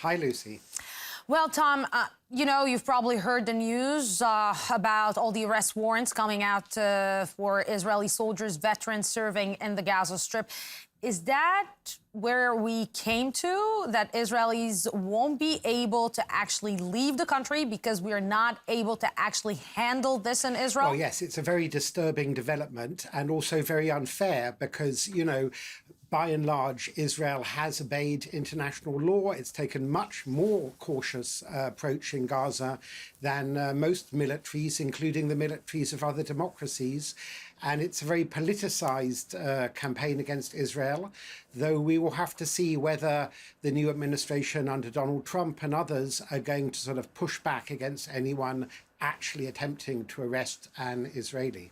Hi, Lucy. Well, Tom, you've probably heard the news about all the arrest warrants coming out for Israeli soldiers, veterans serving in the Gaza Strip. Is that where we came to, that Israelis won't be able to actually leave the country because we are not able to actually handle this in Israel? Well, yes, it's a very disturbing development and also very unfair because, by and large, Israel has obeyed international law. It's taken much more cautious approach in Gaza than most militaries, including the militaries of other democracies. And it's a very politicized campaign against Israel, though we will have to see whether the new administration under Donald Trump and others are going to sort of push back against anyone actually attempting to arrest an Israeli.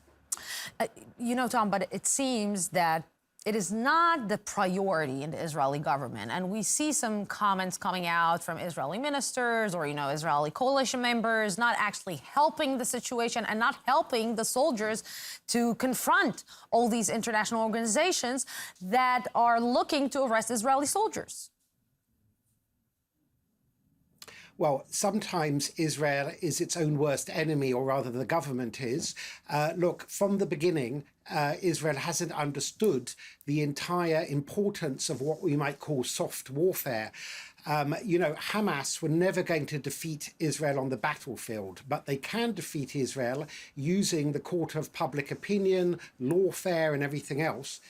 Tom, but it seems that it is not the priority in the Israeli government. And we see some comments coming out from Israeli ministers or, Israeli coalition members not actually helping the situation and not helping the soldiers to confront all these international organizations that are looking to arrest Israeli soldiers. Well, sometimes Israel is its own worst enemy, or rather the government is. Look, from the beginning, Israel hasn't understood the entire importance of what we might call soft warfare. Hamas were never going to defeat Israel on the battlefield, but they can defeat Israel using the court of public opinion, lawfare, and everything else.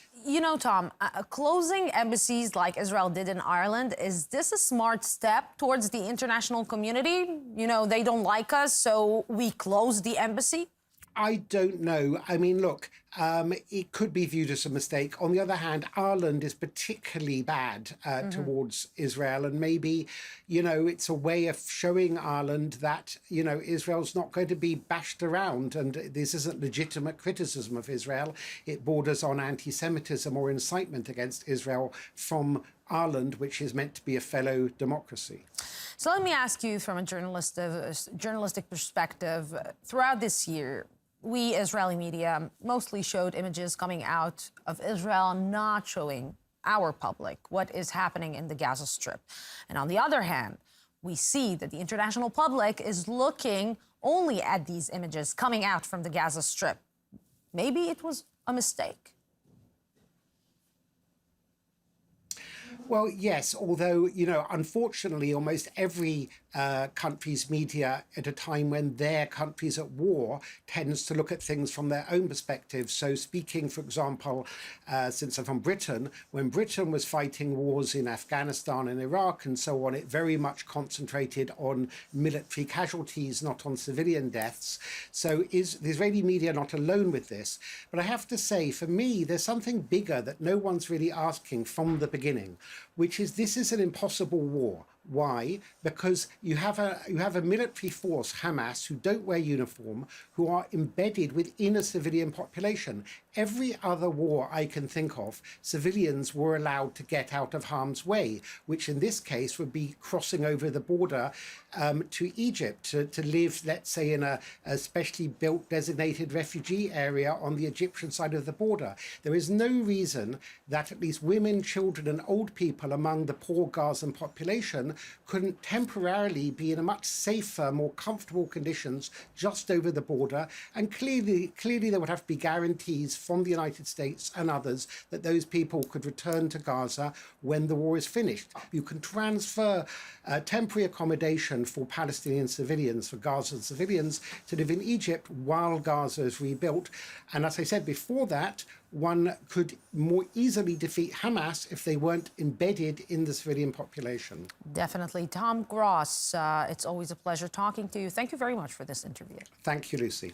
Tom, closing embassies like Israel did in Ireland, is this a smart step towards the international community? They don't like us, so we close the embassy? I don't know. I mean, look, it could be viewed as a mistake. On the other hand, Ireland is particularly bad towards Israel. And maybe, it's a way of showing Ireland that, Israel's not going to be bashed around. And this isn't legitimate criticism of Israel. It borders on anti-Semitism or incitement against Israel from Ireland, which is meant to be a fellow democracy. So let me ask you from a journalistic perspective, throughout this year, we Israeli media mostly showed images coming out of Israel not showing our public what is happening in the Gaza Strip. And on the other hand, we see that the international public is looking only at these images coming out from the Gaza Strip. Maybe it was a mistake. Well, yes, although, unfortunately, almost every country's media at a time when their country's at war tends to look at things from their own perspective. So speaking, for example, since I'm from Britain, when Britain was fighting wars in Afghanistan and Iraq and so on, it very much concentrated on military casualties, not on civilian deaths. So is the Israeli media not alone with this? But I have to say, for me, there's something bigger that no one's really asking from the beginning, which is this is an impossible war. Why? Because you have a military force, Hamas, who don't wear uniform, who are embedded within a civilian population. Every other war I can think of, civilians were allowed to get out of harm's way, which in this case would be crossing over the border to Egypt to live, let's say, in a specially built designated refugee area on the Egyptian side of the border. There is no reason that at least women, children and old people among the poor Gazan population couldn't temporarily be in a much safer, more comfortable conditions just over the border. And clearly there would have to be guarantees from the United States and others that those people could return to Gaza when the war is finished. You can transfer temporary accommodation for Palestinian civilians, for Gazan civilians, to live in Egypt while Gaza is rebuilt. And as I said before that, one could more easily defeat Hamas if they weren't embedded in the civilian population. Definitely. Tom Gross, it's always a pleasure talking to you. Thank you very much for this interview. Thank you, Lucy.